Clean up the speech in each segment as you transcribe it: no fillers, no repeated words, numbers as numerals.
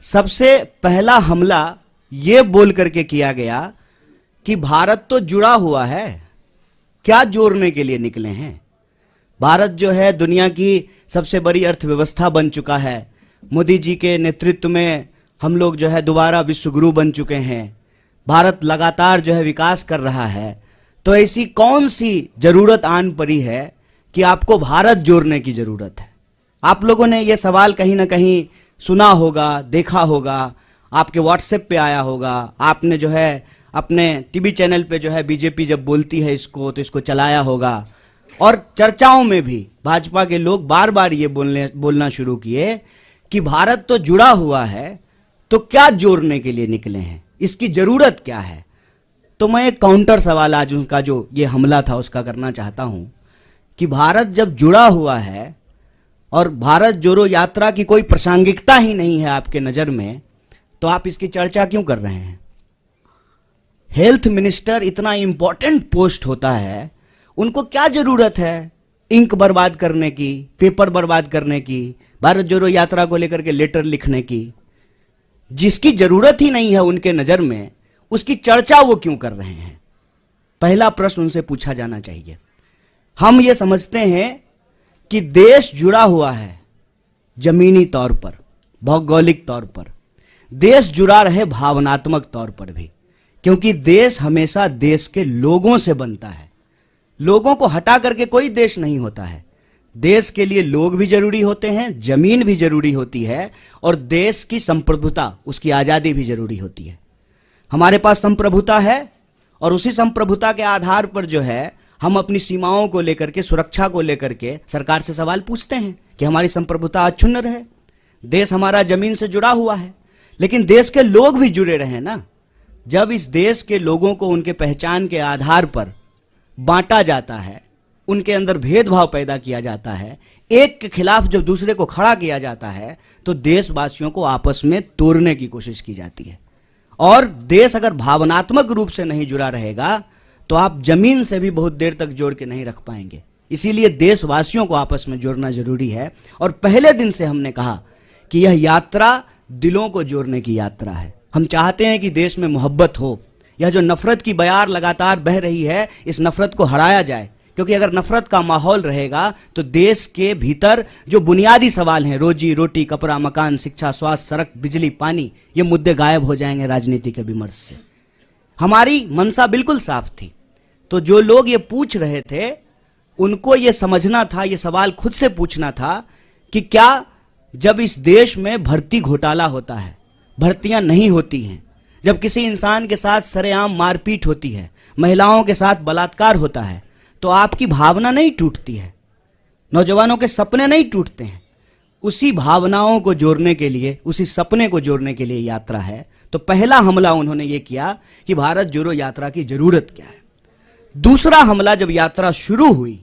सबसे पहला हमला यह बोल करके किया गया कि भारत तो जुड़ा हुआ है, क्या जोड़ने के लिए निकले हैं। भारत जो है दुनिया की सबसे बड़ी अर्थव्यवस्था बन चुका है। मोदी जी के नेतृत्व में हम लोग जो है दोबारा विश्व गुरु बन चुके हैं। भारत लगातार जो है विकास कर रहा है। तो ऐसी कौन सी जरूरत आन पड़ी है कि आपको भारत जोड़ने की जरूरत है। आप लोगों ने यह सवाल कहीं ना कहीं सुना होगा, देखा होगा, आपके व्हाट्सएप पे आया होगा, आपने जो है अपने टीवी चैनल पे जो है बीजेपी जब बोलती है इसको तो इसको चलाया होगा। और चर्चाओं में भी भाजपा के लोग बार बार ये बोलना शुरू किए कि भारत तो जुड़ा हुआ है, तो क्या जोड़ने के लिए निकले हैं, इसकी जरूरत क्या है। तो मैं एक काउंटर सवाल आज उनका जो ये हमला था उसका करना चाहता हूं कि भारत जब जुड़ा हुआ है और भारत जोड़ो यात्रा की कोई प्रासंगिकता ही नहीं है आपके नजर में, तो आप इसकी चर्चा क्यों कर रहे हैं। हेल्थ मिनिस्टर इतना इंपॉर्टेंट पोस्ट होता है, उनको क्या जरूरत है इंक बर्बाद करने की, पेपर बर्बाद करने की, भारत जोड़ो यात्रा को लेकर के लेटर लिखने की। जिसकी जरूरत ही नहीं है उनके नजर में, उसकी चर्चा वो क्यों कर रहे हैं। पहला प्रश्न उनसे पूछा जाना चाहिए। हम ये समझते हैं कि देश जुड़ा हुआ है जमीनी तौर पर, भौगोलिक तौर पर, देश जुड़ा रहे भावनात्मक तौर पर भी, क्योंकि देश हमेशा देश के लोगों से बनता है। लोगों को हटा करके कोई देश नहीं होता है। देश के लिए लोग भी जरूरी होते हैं, जमीन भी जरूरी होती है, और देश की संप्रभुता, उसकी आजादी भी जरूरी होती है। हमारे पास संप्रभुता है और उसी संप्रभुता के आधार पर जो है हम अपनी सीमाओं को लेकर के, सुरक्षा को लेकर के सरकार से सवाल पूछते हैं कि हमारी संप्रभुता अक्षुण्ण रहे। देश हमारा जमीन से जुड़ा हुआ है, लेकिन देश के लोग भी जुड़े रहे ना। जब इस देश के लोगों को उनके पहचान के आधार पर बांटा जाता है, उनके अंदर भेदभाव पैदा किया जाता है, एक के खिलाफ जब दूसरे को खड़ा किया जाता है, तो देशवासियों को आपस में तोड़ने की कोशिश की जाती है। और देश अगर भावनात्मक रूप से नहीं जुड़ा रहेगा तो आप जमीन से भी बहुत देर तक जोड़ के नहीं रख पाएंगे। इसीलिए देशवासियों को आपस में जोड़ना जरूरी है। और पहले दिन से हमने कहा कि यह यात्रा दिलों को जोड़ने की यात्रा है। हम चाहते हैं कि देश में मोहब्बत हो। यह जो नफरत की बयार लगातार बह रही है, इस नफरत को हराया जाए, क्योंकि अगर नफरत का माहौल रहेगा तो देश के भीतर जो बुनियादी सवाल हैं, रोजी रोटी, कपड़ा, मकान, शिक्षा, स्वास्थ्य, सड़क, बिजली, पानी, ये मुद्दे गायब हो जाएंगे राजनीति के विमर्श से। हमारी मंशा बिल्कुल साफ थी। तो जो लोग ये पूछ रहे थे उनको ये समझना था, ये सवाल खुद से पूछना था कि क्या जब इस देश में भर्ती घोटाला होता है, भर्तियां नहीं होती हैं, जब किसी इंसान के साथ सरेआम मारपीट होती है, महिलाओं के साथ बलात्कार होता है, तो आपकी भावना नहीं टूटती है, नौजवानों के सपने नहीं टूटते हैं। उसी भावनाओं को जोड़ने के लिए, उसी सपने को जोड़ने के लिए यात्रा है। तो पहला हमला उन्होंने ये किया कि भारत जोड़ो यात्रा की जरूरत क्या है। दूसरा हमला जब यात्रा शुरू हुई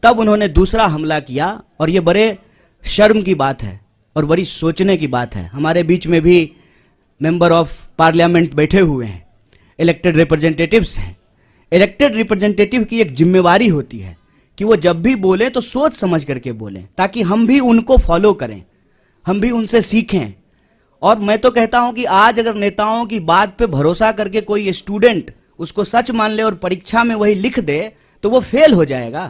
तब उन्होंने दूसरा हमला किया, और यह बड़े शर्म की बात है और बड़ी सोचने की बात है। हमारे बीच में भी मेंबर ऑफ पार्लियामेंट बैठे हुए हैं, इलेक्टेड रिप्रेजेंटेटिव्स हैं। इलेक्टेड रिप्रेजेंटेटिव की एक जिम्मेवारी होती है कि वो जब भी बोले तो सोच समझ करके बोलें, ताकि हम भी उनको फॉलो करें, हम भी उनसे सीखें। और मैं तो कहता हूं कि आज अगर नेताओं की बात पे भरोसा करके कोई स्टूडेंट उसको सच मान ले और परीक्षा में वही लिख दे तो वो फेल हो जाएगा,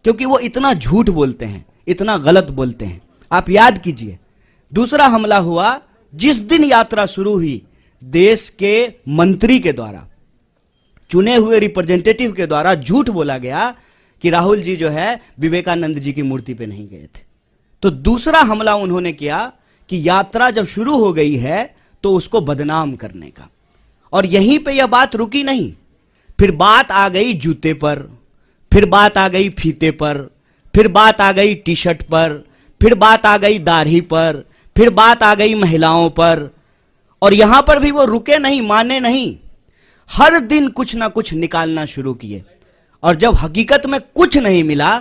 क्योंकि वो इतना झूठ बोलते हैं, इतना गलत बोलते हैं। आप याद कीजिए, दूसरा हमला हुआ जिस दिन यात्रा शुरू हुई, देश के मंत्री के द्वारा, चुने हुए रिप्रेजेंटेटिव के द्वारा झूठ बोला गया कि राहुल जी जो है विवेकानंद जी की मूर्ति पे नहीं गए थे। तो दूसरा हमला उन्होंने किया कि यात्रा जब शुरू हो गई है तो उसको बदनाम करने का। और यहीं पे यह बात रुकी नहीं, फिर बात आ गई जूते पर, फिर बात आ गई फीते पर, फिर बात आ गई टी शर्ट पर, फिर बात आ गई दाढ़ी पर, फिर बात आ गई महिलाओं पर। और यहां पर भी वो रुके नहीं, माने नहीं, हर दिन कुछ ना कुछ निकालना शुरू किए। और जब हकीकत में कुछ नहीं मिला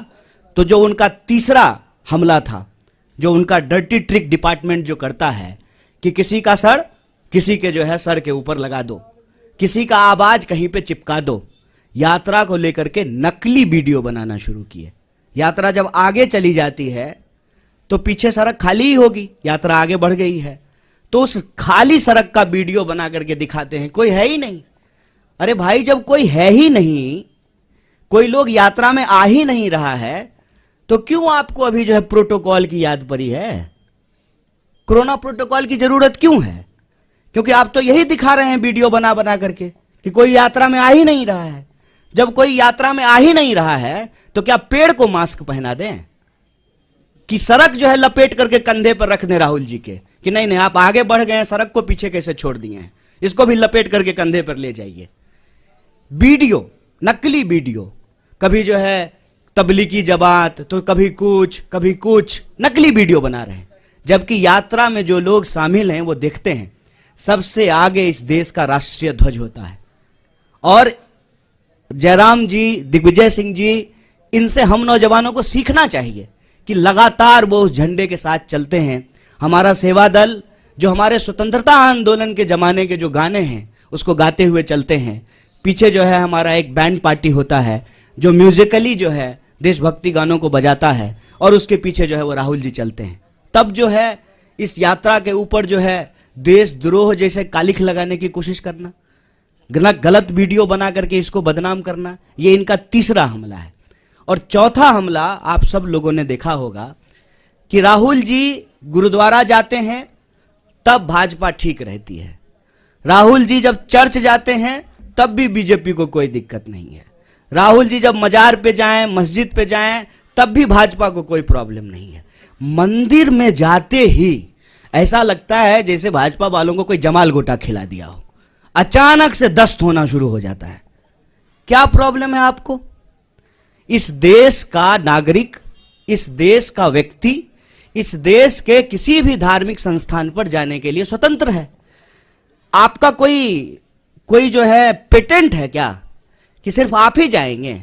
तो जो उनका तीसरा हमला था, जो उनका डर्टी ट्रिक डिपार्टमेंट जो करता है कि किसी का सर किसी के जो है सर के ऊपर लगा दो, किसी का आवाज कहीं पे चिपका दो, यात्रा को लेकर के नकली वीडियो बनाना शुरू किए। यात्रा जब आगे चली जाती है तो पीछे सड़क खाली ही होगी, यात्रा आगे बढ़ गई है, तो उस खाली सड़क का वीडियो बना करके दिखाते हैं, कोई है ही नहीं। अरे भाई, जब कोई है ही नहीं, कोई लोग यात्रा में आ ही नहीं रहा है, तो क्यों आपको अभी जो है प्रोटोकॉल की याद पड़ी है? कोरोना प्रोटोकॉल की जरूरत क्यों है? क्योंकि आप तो यही दिखा रहे हैं वीडियो बना बना करके कि कोई यात्रा में आ ही नहीं रहा है। जब कोई यात्रा में आ ही नहीं रहा है तो क्या पेड़ को मास्क पहना दें कि सड़क जो है लपेट करके कंधे पर रख दें राहुल जी के कि नहीं नहीं आप आगे बढ़ गए हैं, सड़क को पीछे कैसे छोड़ दिए हैं, इसको भी लपेट करके कंधे पर ले जाइए। वीडियो, नकली वीडियो, कभी जो है तबलीगी जमात तो कभी कुछ नकली वीडियो बना रहे हैं। जबकि यात्रा में जो लोग शामिल हैं वो देखते हैं सबसे आगे इस देश का राष्ट्रीय ध्वज होता है। और जयराम जी, दिग्विजय सिंह जी, इनसे हम नौजवानों को सीखना चाहिए कि लगातार वो उस झंडे के साथ चलते हैं। हमारा सेवा दल जो हमारे स्वतंत्रता आंदोलन के जमाने के जो गाने हैं उसको गाते हुए चलते हैं। पीछे जो है हमारा एक बैंड पार्टी होता है जो म्यूजिकली जो है देशभक्ति गानों को बजाता है और उसके पीछे जो है वो राहुल जी चलते हैं। तब जो है इस यात्रा के ऊपर जो है देशद्रोह जैसे कालिख लगाने की कोशिश करना, गलत वीडियो बना करके इसको बदनाम करना, ये इनका तीसरा हमला है। और चौथा हमला आप सब लोगों ने देखा होगा कि राहुल जी गुरुद्वारा जाते हैं तब भाजपा ठीक रहती है, राहुल जी जब चर्च जाते हैं तब भी बीजेपी को कोई दिक्कत नहीं है, राहुल जी जब मजार पे जाएं, मस्जिद पे जाएं तब भी भाजपा को कोई प्रॉब्लम नहीं है। मंदिर में जाते ही ऐसा लगता है जैसे भाजपा वालों को कोई जमाल गोटा खिला दिया हो, अचानक से दस्त होना शुरू हो जाता है। क्या प्रॉब्लम है आपको? इस देश का नागरिक, इस देश का व्यक्ति, इस देश के किसी भी धार्मिक संस्थान पर जाने के लिए स्वतंत्र है। आपका कोई जो है पेटेंट है क्या कि सिर्फ आप ही जाएंगे?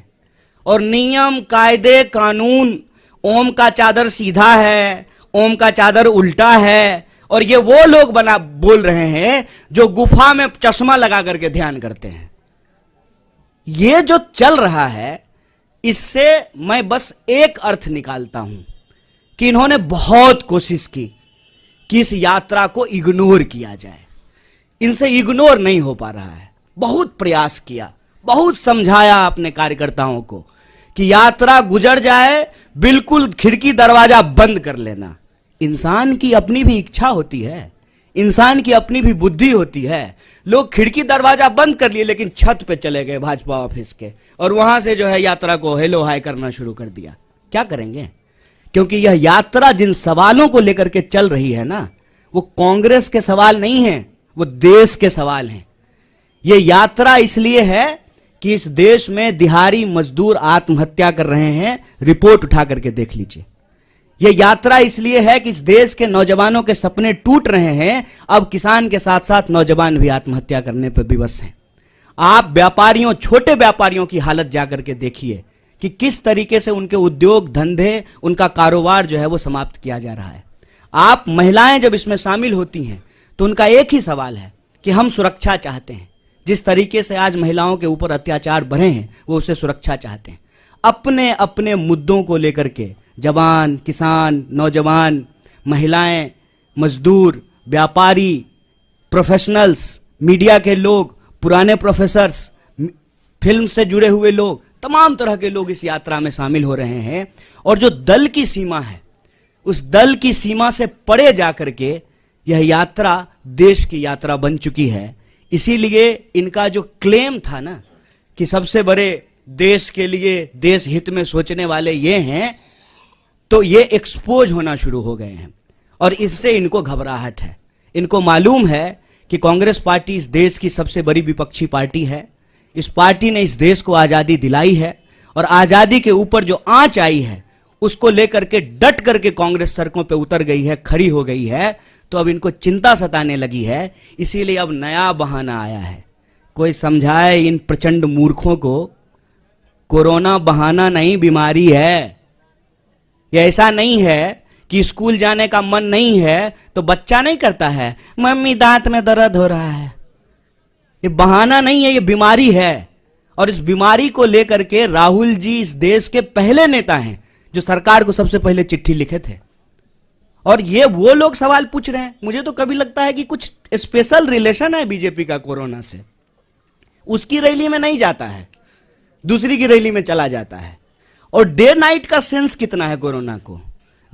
और नियम, कायदे, कानून, ओम का चादर सीधा है, ओम का चादर उल्टा है, और ये वो लोग बोल रहे हैं जो गुफा में चश्मा लगा करके ध्यान करते हैं। ये जो चल रहा है इससे मैं बस एक अर्थ निकालता हूं कि इन्होंने बहुत कोशिश की कि इस यात्रा को इग्नोर किया जाए। इनसे इग्नोर नहीं हो पा रहा है। बहुत प्रयास किया, बहुत समझाया अपने कार्यकर्ताओं को कि यात्रा गुजर जाए, बिल्कुल खिड़की दरवाजा बंद कर लेना। इंसान की अपनी भी इच्छा होती है, इंसान की अपनी भी बुद्धि होती है। लोग खिड़की दरवाजा बंद कर लिए लेकिन छत पे चले गए भाजपा ऑफिस के और वहां से जो है यात्रा को हेलो हाय करना शुरू कर दिया। क्या करेंगे? क्योंकि यह यात्रा जिन सवालों को लेकर के चल रही है ना, वो कांग्रेस के सवाल नहीं है, वो देश के सवाल हैं। ये यात्रा इसलिए है कि इस देश में दिहाड़ी मजदूर आत्महत्या कर रहे हैं, रिपोर्ट उठा करके देख लीजिए। यह यात्रा इसलिए है कि इस देश के नौजवानों के सपने टूट रहे हैं। अब किसान के साथ साथ नौजवान भी आत्महत्या करने पर विवश हैं। आप व्यापारियों, छोटे व्यापारियों की हालत जाकर के देखिए कि किस तरीके से उनके उद्योग धंधे, उनका कारोबार जो है वो समाप्त किया जा रहा है। आप महिलाएं जब इसमें शामिल होती हैं तो उनका एक ही सवाल है कि हम सुरक्षा चाहते हैं। जिस तरीके से आज महिलाओं के ऊपर अत्याचार बढ़े हैं वो उससे सुरक्षा चाहते हैं। अपने अपने मुद्दों को लेकर के जवान, किसान, नौजवान, महिलाएं, मजदूर, व्यापारी, प्रोफेशनल्स, मीडिया के लोग, पुराने प्रोफेसर्स, फिल्म से जुड़े हुए लोग, तमाम तरह के लोग इस यात्रा में शामिल हो रहे हैं। और जो दल की सीमा है, उस दल की सीमा से परे जाकर के यह यात्रा देश की यात्रा बन चुकी है। इसीलिए इनका जो क्लेम था ना कि सबसे बड़े देश के लिए, देश हित में सोचने वाले ये हैं, तो ये एक्सपोज होना शुरू हो गए हैं। और इससे इनको घबराहट है। इनको मालूम है कि कांग्रेस पार्टी इस देश की सबसे बड़ी विपक्षी पार्टी है। इस पार्टी ने इस देश को आजादी दिलाई है और आजादी के ऊपर जो आंच आई है उसको लेकर के डट करके कांग्रेस सड़कों पे उतर गई है, खड़ी हो गई है। तो अब इनको चिंता सताने लगी है, इसीलिए अब नया बहाना आया है। कोई समझाए इन प्रचंड मूर्खों को, कोरोना बहाना नहीं, बीमारी है। ये ऐसा नहीं है कि स्कूल जाने का मन नहीं है तो बच्चा नहीं करता है, मम्मी दांत में दर्द हो रहा है। ये बहाना नहीं है, ये बीमारी है। और इस बीमारी को लेकर के राहुल जी इस देश के पहले नेता हैं जो सरकार को सबसे पहले चिट्ठी लिखे थे और ये वो लोग सवाल पूछ रहे हैं। मुझे तो कभी लगता है कि कुछ स्पेशल रिलेशन है बीजेपी का कोरोना से। उसकी रैली में नहीं जाता है, दूसरी की रैली में चला जाता है। और डे नाइट का सेंस कितना है कोरोना को,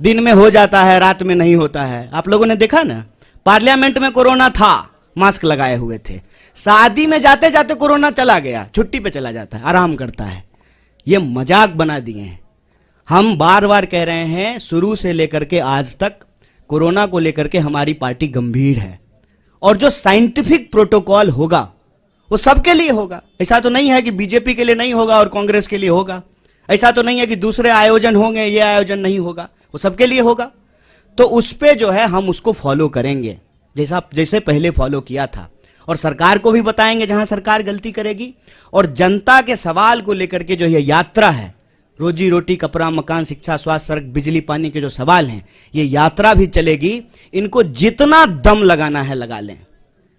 दिन में हो जाता है, रात में नहीं होता है। आप लोगों ने देखा ना, पार्लियामेंट में कोरोना था, मास्क लगाए हुए थे। शादी में जाते जाते कोरोना चला गया, छुट्टी पे चला जाता है, आराम करता है। ये मजाक बना दिए हैं। हम बार बार कह रहे हैं, शुरू से लेकर के आज तक कोरोना को लेकर के हमारी पार्टी गंभीर है। और जो साइंटिफिक प्रोटोकॉल होगा वो सबके लिए होगा। ऐसा तो नहीं है कि बीजेपी के लिए नहीं होगा और कांग्रेस के लिए होगा। ऐसा तो नहीं है कि दूसरे आयोजन होंगे, ये आयोजन नहीं होगा, वो सबके लिए होगा। तो उस पे जो है हम उसको फॉलो करेंगे, जैसे पहले फॉलो किया था। और सरकार को भी बताएंगे जहां सरकार गलती करेगी। और जनता के सवाल को लेकर के जो ये यात्रा है, रोजी रोटी, कपड़ा, मकान, शिक्षा, स्वास्थ्य, सड़क, बिजली, पानी के जो सवाल हैं, ये यात्रा भी चलेगी। इनको जितना दम लगाना है लगा लें।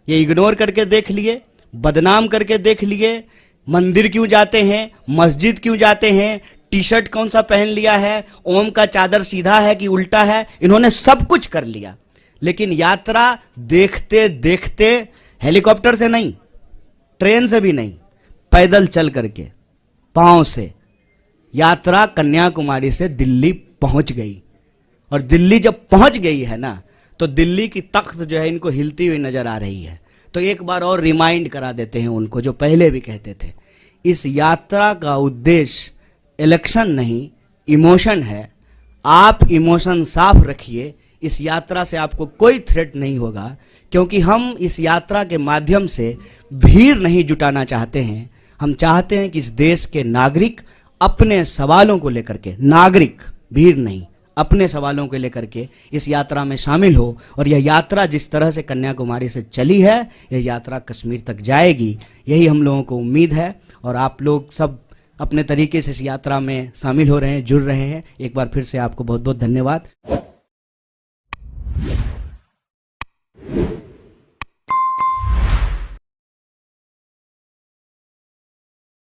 ये इग्नोर करके देख लिए, बदनाम करके देख लिए, मंदिर क्यों जाते हैं, मस्जिद क्यों जाते हैं, टी शर्ट कौन सा पहन लिया है, ओम का चादर सीधा है कि उल्टा है, इन्होंने सब कुछ कर लिया। लेकिन यात्रा देखते देखते, हेलीकॉप्टर से नहीं, ट्रेन से भी नहीं, पैदल चल करके, पांव से यात्रा कन्याकुमारी से दिल्ली पहुंच गई। और दिल्ली जब पहुंच गई है ना, तो दिल्ली की तख्त जो है इनको हिलती हुई नजर आ रही है। तो एक बार और रिमाइंड करा देते हैं उनको, जो पहले भी कहते थे, इस यात्रा का उद्देश्य इलेक्शन नहीं, इमोशन है। आप इमोशन साफ रखिए। इस यात्रा से आपको कोई थ्रेट नहीं होगा, क्योंकि हम इस यात्रा के माध्यम से भीड़ नहीं जुटाना चाहते हैं। हम चाहते हैं कि इस देश के नागरिक अपने सवालों को लेकर के, नागरिक, भीड़ नहीं, अपने सवालों को लेकर के इस यात्रा में शामिल हो। और यह यात्रा जिस तरह से कन्याकुमारी से चली है, यह यात्रा कश्मीर तक जाएगी, यही हम लोगों को उम्मीद है। और आप लोग सब अपने तरीके से इस यात्रा में शामिल हो रहे हैं, जुड़ रहे हैं। एक बार फिर से आपको बहुत बहुत धन्यवाद।